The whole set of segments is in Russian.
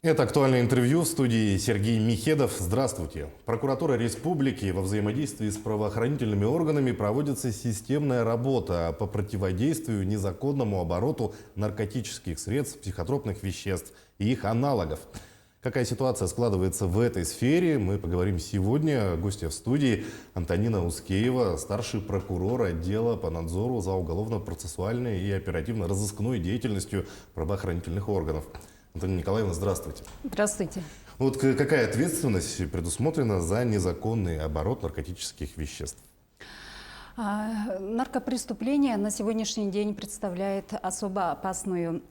Это актуальное интервью в студии Сергей Михедов. Здравствуйте. Прокуратура Республики во взаимодействии с правоохранительными органами проводится системная работа по противодействию незаконному обороту наркотических средств, психотропных веществ и их аналогов. Какая ситуация складывается в этой сфере, мы поговорим сегодня. Гостья в студии Антонина Ускеева, старший прокурор отдела по надзору за уголовно-процессуальной и оперативно-розыскной деятельностью правоохранительных органов. Антонина Николаевна, здравствуйте. Здравствуйте. Вот какая ответственность предусмотрена за незаконный оборот наркотических веществ? Наркопреступление на сегодняшний день представляет особо опасный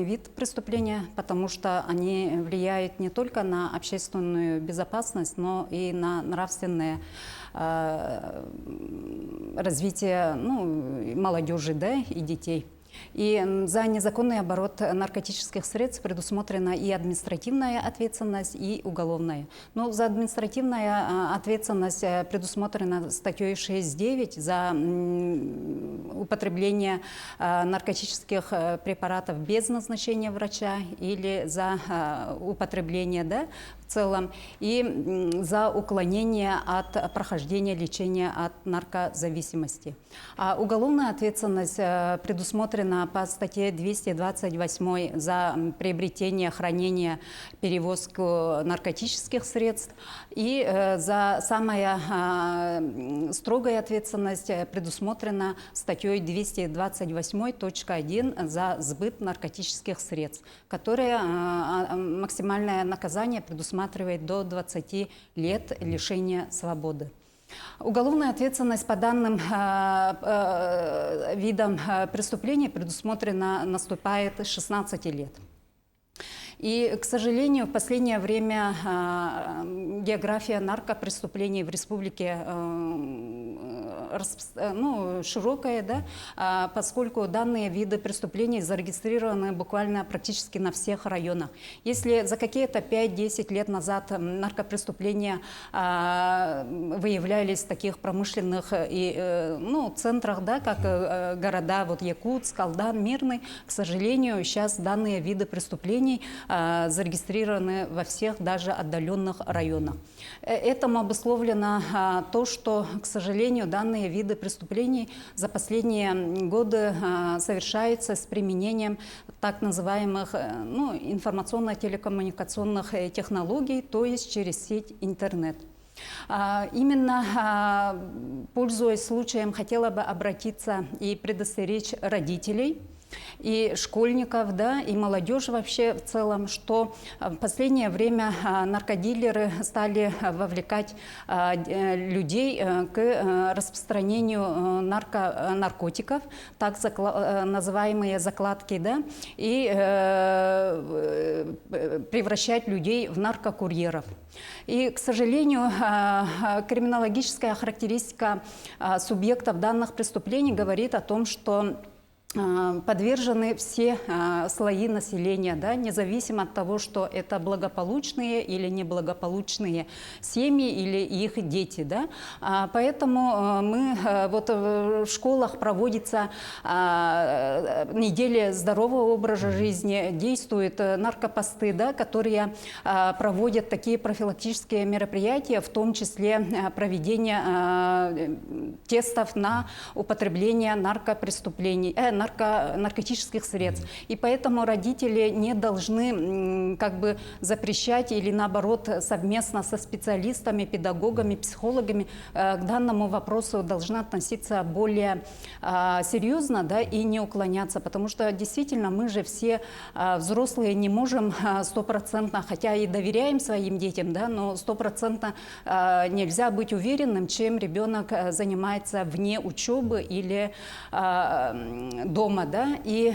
вид преступления, потому что они влияют не только на общественную безопасность, но и на нравственное развитие молодежи, и детей. И за незаконный оборот наркотических средств предусмотрена и административная ответственность, и уголовная. Но за административная ответственность предусмотрена статьей 6.9 за употребление наркотических препаратов без назначения врача или за употребление, в целом, и за уклонение от прохождения лечения от наркозависимости. А уголовная ответственность предусмотрена по статье 228 за приобретение, хранение, перевозку наркотических средств. И за самая строгая ответственность предусмотрена статьей 228.1 за сбыт наркотических средств, которая максимальное наказание предусматривает до 20 лет лишения свободы. Уголовная ответственность по данным видам преступлений наступает 16 лет. И, к сожалению, в последнее время география наркопреступлений в республике широкая, поскольку данные виды преступлений зарегистрированы буквально практически на всех районах. Если за какие-то 5-10 лет назад наркопреступления выявлялись в таких промышленных центрах, как города Якутск, Алдан, Мирный, к сожалению, сейчас данные виды преступлений зарегистрированы во всех даже отдаленных районах. Этому обусловлено то, что, к сожалению, данные виды преступлений за последние годы совершаются с применением так называемых информационно-телекоммуникационных технологий, то есть через сеть интернет. Именно пользуясь случаем, хотела бы обратиться и предостеречь родителей и школьников, и молодежь вообще в целом, что в последнее время наркодилеры стали вовлекать людей к распространению наркотиков, так называемые закладки, и превращать людей в наркокурьеров. И, к сожалению, криминологическая характеристика субъектов данных преступлений говорит о том, что подвержены все слои населения, независимо от того, что это благополучные или неблагополучные семьи или их дети. Поэтому мы в школах проводятся недели здорового образа жизни, действуют наркопосты, которые проводят такие профилактические мероприятия, в том числе проведение тестов на употребление наркотических средств. И поэтому родители не должны запрещать или наоборот совместно со специалистами, педагогами, психологами к данному вопросу должны относиться более серьезно, и не уклоняться, потому что действительно мы же все взрослые не можем стопроцентно, хотя и доверяем своим детям, но стопроцентно нельзя быть уверенным, чем ребенок занимается вне учебы или дома, и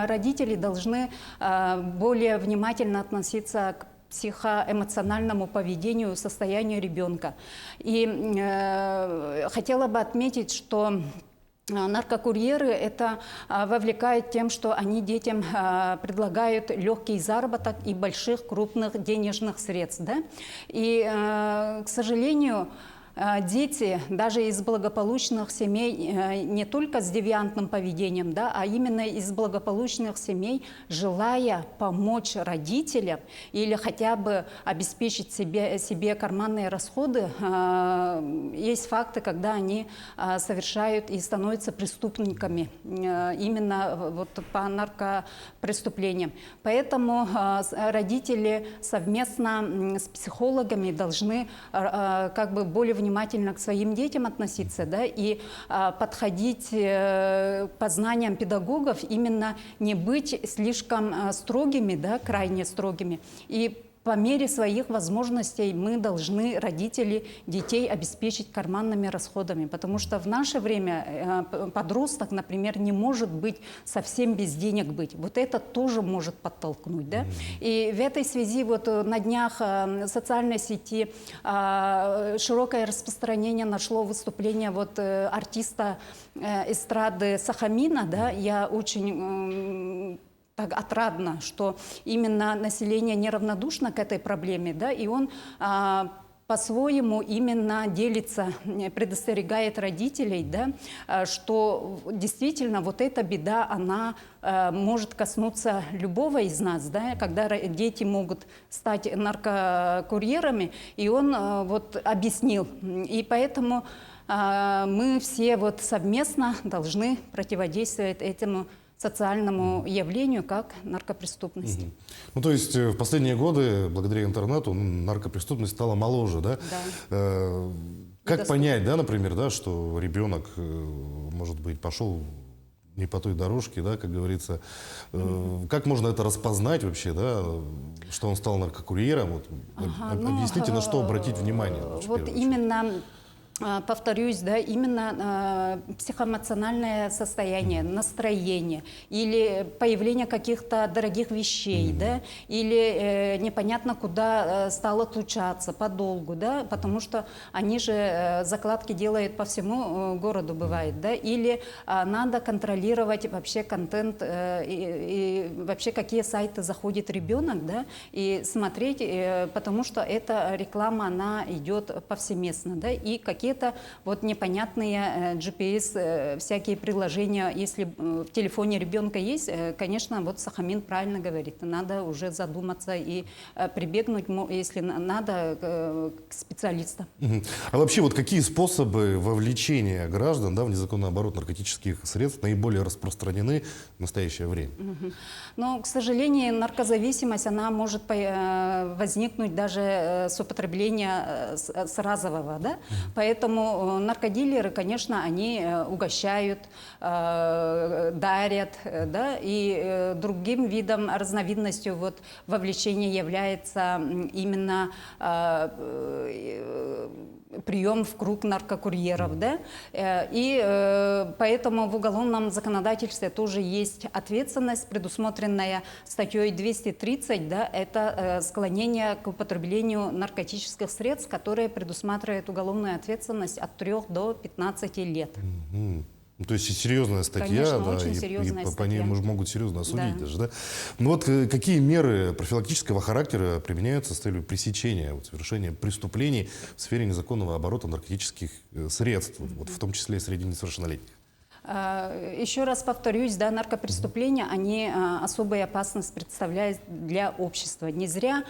родители должны более внимательно относиться к психоэмоциональному поведению, состоянию ребенка. И хотела бы отметить, что наркокурьеры это вовлекает тем, что они детям предлагают легкий заработок и больших крупных денежных средств. И, к сожалению, Дети даже из благополучных семей, не только с девиантным поведением, да, а именно из благополучных семей, желая помочь родителям или хотя бы обеспечить себе карманные расходы, есть факты, когда они совершают и становятся преступниками именно вот по наркопреступлениям. Поэтому родители совместно с психологами должны как бы более внимательно к своим детям относиться, да, и подходить по знаниям педагогов, именно не быть слишком строгими, да, крайне строгими. И по мере своих возможностей мы должны, родители детей, обеспечить карманными расходами, потому что в наше время подросток, например, не может быть совсем без денег быть. Вот это тоже может подтолкнуть, да? И в этой связи вот на днях в социальной сети широкое распространение нашло выступление вот артиста эстрады Сахамина, да? Я очень так отрадно, что именно население неравнодушно к этой проблеме, да, и он по-своему именно делится, предостерегает родителей, да, что действительно вот эта беда, она может коснуться любого из нас, да, когда дети могут стать наркокурьерами, и он вот объяснил, и поэтому мы все вот совместно должны противодействовать этому социальному явлению, как наркопреступности. Ну, то есть в последние годы, благодаря интернету, наркопреступность стала моложе, да? Да. Как понять, да, например, да, что ребенок, может быть, пошел не по той дорожке, да, как говорится. Как можно это распознать вообще, да, что он стал наркокурьером? Вот, объясните, на что обратить внимание. Вот именно... Повторюсь, да, именно психоэмоциональное состояние, настроение или появление каких-то дорогих вещей, да, или непонятно куда стал отлучаться подолгу, да, потому что они же закладки делают по всему городу, бывает, да, или надо контролировать вообще контент и вообще какие сайты заходит ребенок, да, и смотреть, потому что эта реклама, она идет повсеместно, да, и какие-то вот непонятные GPS, всякие приложения, если в телефоне ребенка есть, конечно, вот Сахамин правильно говорит, надо уже задуматься и прибегнуть, если надо, к специалистам. А вообще вот какие способы вовлечения граждан, да, в незаконный оборот наркотических средств наиболее распространены в настоящее время? Но, к сожалению, наркозависимость, она может возникнуть даже с употребления с разового, да? Поэтому наркодилеры, конечно, они угощают, дарят, да? И другим видом, разновидностью вот вовлечения является именно прием в круг наркокурьеров, да, и поэтому в уголовном законодательстве тоже есть ответственность, предусмотренная статьей 230, да, это склонение к употреблению наркотических средств, которое предусматривает уголовную ответственность от 3 до 15 лет. Ну, то есть серьезная статья, конечно, да, очень серьезная по ней статья. могут серьезно осудить, Да. даже, да? Ну вот какие меры профилактического характера применяются с целью пресечения совершения преступлений в сфере незаконного оборота наркотических средств, вот, в том числе и среди несовершеннолетних? Еще раз повторюсь, да, наркопреступления, они особую опасность представляют для общества. Не зря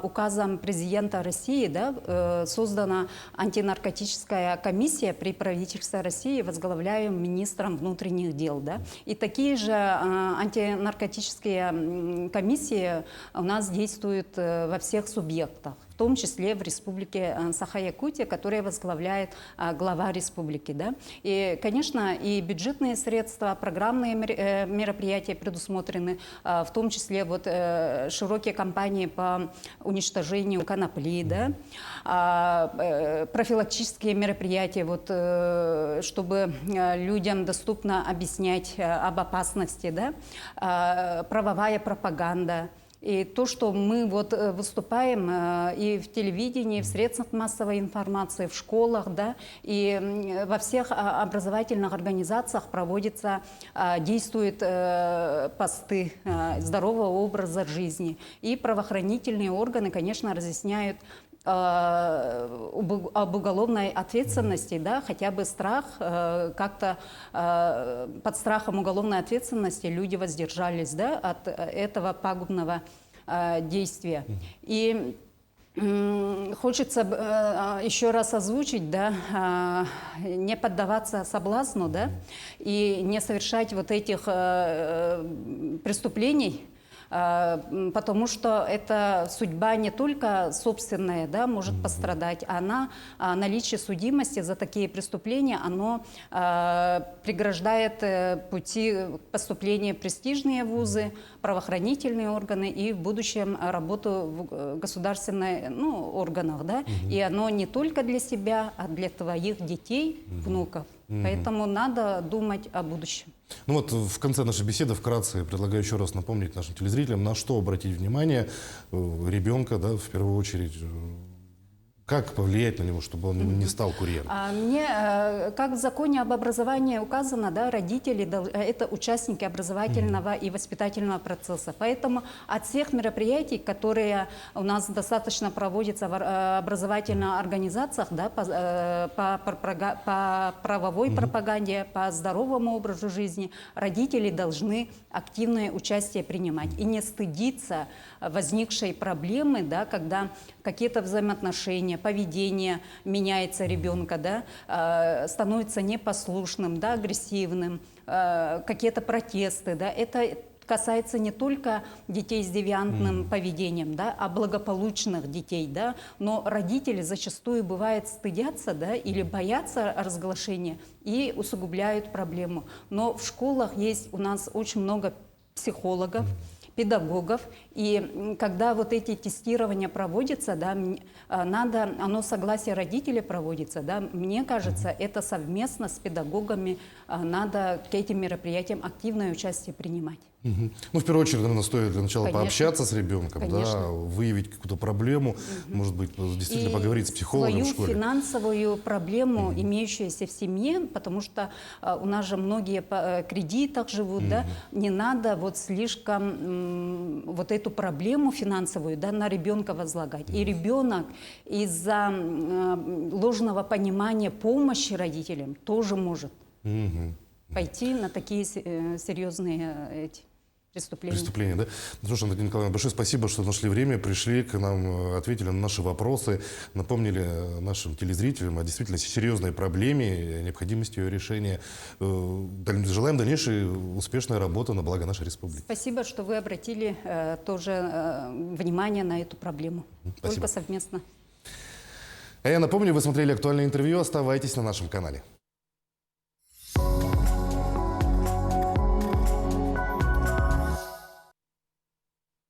указом президента России, да, создана антинаркотическая комиссия при правительстве России, возглавляем министром внутренних дел. Да. И такие же антинаркотические комиссии у нас действуют во всех субъектах, в том числе в республике Саха-Якутия, которая возглавляет глава республики. Да? И, конечно, и бюджетные средства, программные мероприятия предусмотрены, в том числе вот, широкие кампании по уничтожению конопли, да? Профилактические мероприятия, вот, чтобы людям доступно объяснять об опасности, да? Правовая пропаганда. И то, что мы вот выступаем и в телевидении, и в средствах массовой информации, в школах, да, и во всех образовательных организациях проводятся, действуют посты здорового образа жизни. И правоохранительные органы, конечно, разъясняют об уголовной ответственности, да, хотя бы страх, как-то под страхом уголовной ответственности люди воздержались, да, от этого пагубного действия. И хочется еще раз озвучить, да, не поддаваться соблазну, да, и не совершать вот этих преступлений, потому что это судьба не только собственная, да, может пострадать, а наличие судимости за такие преступления, оно преграждает пути поступления в престижные вузы, правоохранительные органы и в будущем работу в государственных, ну, органах, да, и оно не только для себя, а для твоих детей, внуков. Поэтому надо думать о будущем. Ну вот в конце нашей беседы вкратце предлагаю еще раз напомнить нашим телезрителям, на что обратить внимание ребенка, да, в первую очередь, как повлиять на него, чтобы он не стал курьером. Как в законе об образовании указано, да, родители – это участники образовательного и воспитательного процесса. Поэтому от всех мероприятий, которые у нас достаточно проводятся в образовательных организациях, да, по правовой пропаганде, по здоровому образу жизни, родители должны активное участие принимать и не стыдиться возникшей проблемы, да, когда какие-то взаимоотношения, поведение меняется ребенка, да, становится непослушным, да, агрессивным, какие-то протесты, да, это касается не только детей с девиантным поведением, да, а благополучных детей, да, но родители зачастую бывает стыдятся, да, или боятся разглашения и усугубляют проблему. Но в школах есть у нас очень много психологов, педагогов, и когда вот эти тестирования проводятся, да, оно согласие родителей проводится, да, мне кажется, это совместно с педагогами надо к этим мероприятиям активное участие принимать. Ну, в первую очередь, наверное, стоит для начала Конечно. пообщаться с ребенком, да, выявить какую-то проблему, может быть, действительно поговорить с психологом в свою школе. Финансовую проблему, имеющуюся в семье, потому что у нас же многие по кредитах живут, да, не надо вот слишком вот эту проблему финансовую, да, на ребенка возлагать. И ребенок из-за ложного понимания помощи родителям тоже может пойти на такие серьезные преступления. Да? Ну, слушай, Антонина Николаевна, большое спасибо, что нашли время, пришли к нам, ответили на наши вопросы, напомнили нашим телезрителям о действительно серьезной проблеме, о необходимости ее решения. Желаем дальнейшей успешной работы на благо нашей республики. Спасибо, что вы обратили тоже внимание на эту проблему. Спасибо. Только совместно. А я напомню, вы смотрели актуальное интервью. Оставайтесь на нашем канале.